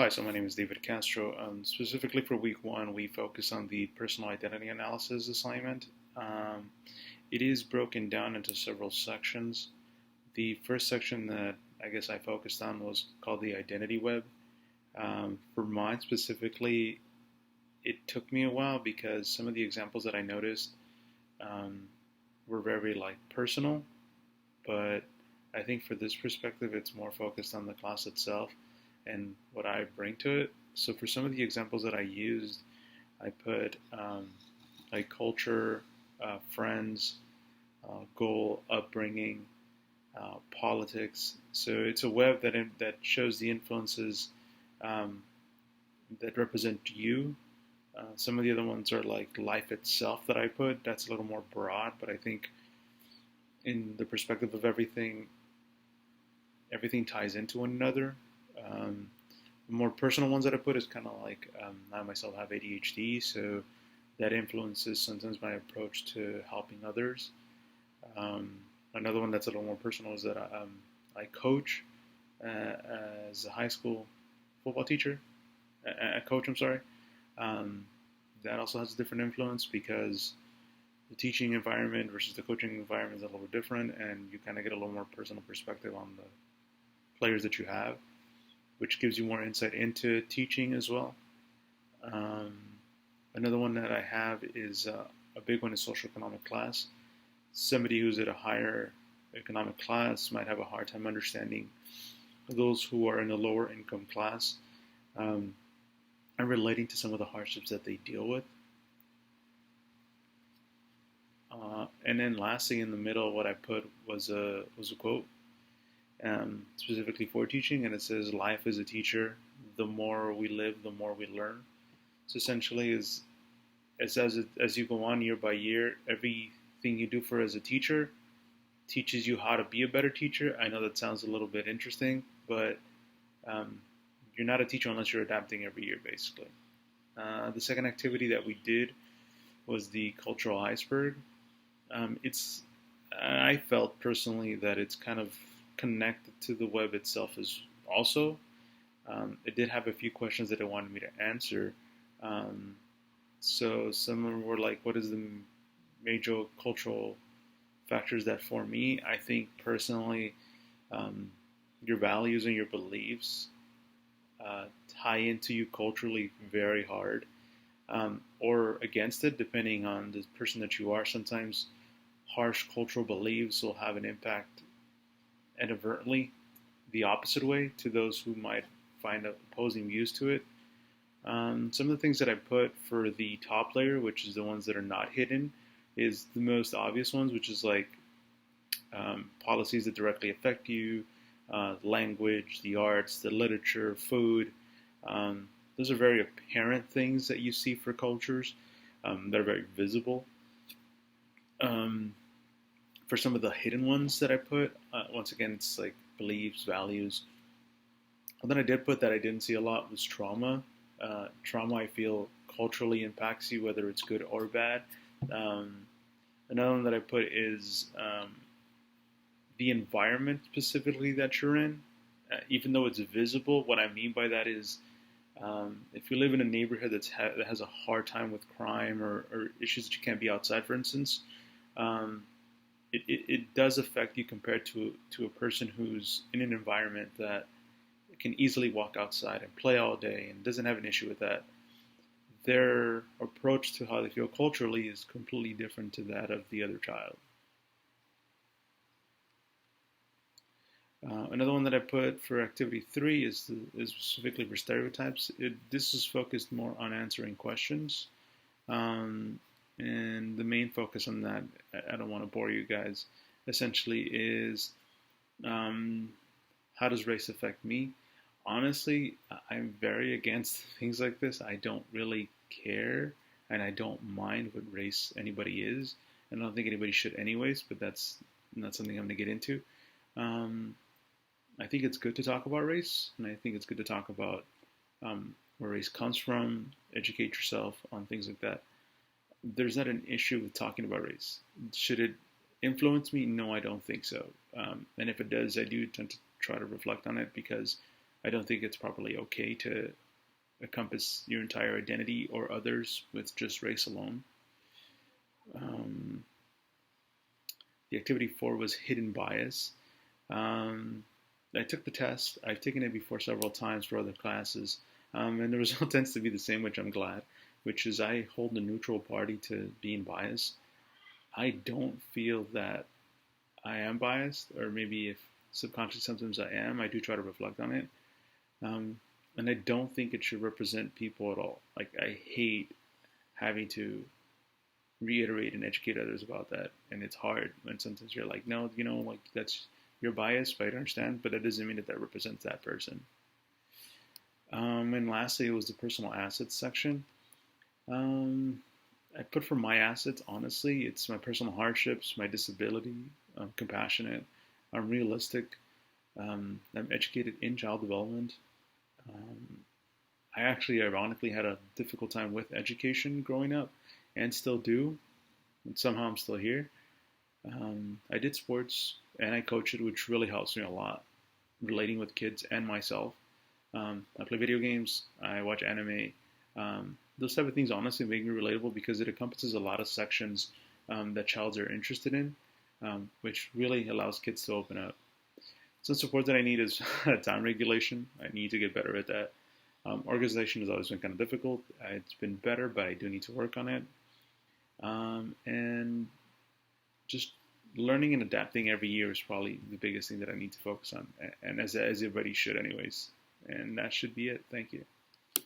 Hi, so my name is David Castro. Specifically for week one, we focus on the personal identity analysis assignment. Um, it is broken down into several sections. The first section that I guess I focused on was called the identity web. For mine specifically, it took me a while because some of the examples that I noticed um, were very like personal, but I think for this perspective, it's more focused on the class itself and what I bring to it. So for some of the examples that I used, I put like culture, friends, goal, upbringing, politics. So it's a web that shows the influences um, that represent you. Some of the other ones are like life itself that I put. That's a little more broad, but I think in the perspective of everything, everything ties into one another. Um, the more personal ones that I put is kind of like I myself have ADHD, so that influences sometimes my approach to helping others. Um, Another one that's a little more personal is that I coach as a high school football teacher, a coach. I'm sorry. Um, that also has a different influence because the teaching environment versus the coaching environment is a little different, and you kind of get a little more personal perspective on the players that you have, which gives you more insight into teaching as well. Um, Another one that I have is a big one is social economic class. Somebody who's at a higher economic class might have a hard time understanding those who are in a lower income class um, and relating to some of the hardships that they deal with. And then lastly, in the middle, what I put was a quote specifically for teaching, and it says, "Life is a teacher. The more we live, the more we learn." So essentially, is as you go on year by year, everything you do for as a teacher teaches you how to be a better teacher. I know that sounds a little bit interesting, but um, you're not a teacher unless you're adapting every year, basically. The second activity that we did was the cultural iceberg. It's I felt personally that it's kind of connected to the web itself as also. It did have a few questions that it wanted me to answer. Um, so some of them were like, what is the major cultural factors that for me? I think personally, um, your values and your beliefs uh, tie into you culturally very hard, or against it, depending on the person that you are. Sometimes harsh cultural beliefs will have an impact inadvertently the opposite way to those who might find opposing views to it. Some of the things that I put for the top layer, which is the ones that are not hidden, is the most obvious ones, which is like policies that directly affect you, language, the arts, the literature, food. Those are very apparent things that you see for cultures that are very visible. Um, for some of the hidden ones that I put, once again, it's like beliefs, values. And then I did put that I didn't see a lot was trauma. Trauma, I feel, culturally impacts you, whether it's good or bad. Um, Another one that I put is the environment specifically that you're in. Even though it's visible, what I mean by that is if you live in a neighborhood that has a hard time with crime or issues that you can't be outside, for instance, um, it does affect you compared to a person who's in an environment that can easily walk outside and play all day and doesn't have an issue with that. Their approach to how they feel culturally is completely different to that of the other child. Another one that I put for activity three is specifically for stereotypes. This is focused more on answering questions. Um, and the main focus on that, I don't want to bore you guys, essentially is um, how does race affect me? Honestly, I'm very against things like this. I don't really care, and I don't mind what race anybody is. And I don't think anybody should, anyways. But that's not something I'm going to get into. Um, I think it's good to talk about race, and I think it's good to talk about where race comes from, educate yourself on things like that. There's not an issue with talking about race. Should it influence me? No, I don't think so. And if it does, I do tend to try to reflect on it because I don't think it's properly okay to encompass your entire identity or others with just race alone. Um, the activity 4 was hidden bias. Um, I took the test. I've taken it before several times for other classes, and the result tends to be the same, which I'm glad, which is I hold a neutral party to being biased. I don't feel that I am biased, or maybe if subconsciously sometimes I am, I do try to reflect on it. Um, and I don't think it should represent people at all. Like, I hate having to reiterate and educate others about that. And it's hard when sometimes you're like, no, like that's your bias, right? I understand, but that doesn't mean that that represents that person. And lastly, it was the personal assets section. Um, I put for my assets, honestly, it's my personal hardships, my disability. I'm compassionate. I'm realistic. I'm educated in child development. Um, I actually, ironically, had a difficult time with education growing up, and still do. And somehow I'm still here. I did sports and I coach it, which really helps me a lot, relating with kids and myself. I play video games. I watch anime. Those type of things honestly make me relatable because it encompasses a lot of sections that childs are interested in, which really allows kids to open up. Some support that I need is time regulation. I need to get better at that. Organization has always been kind of difficult. It's been better, but I do need to work on it. And just learning and adapting every year is probably the biggest thing that I need to focus on, and as everybody should, anyways. And that should be it. Thank you.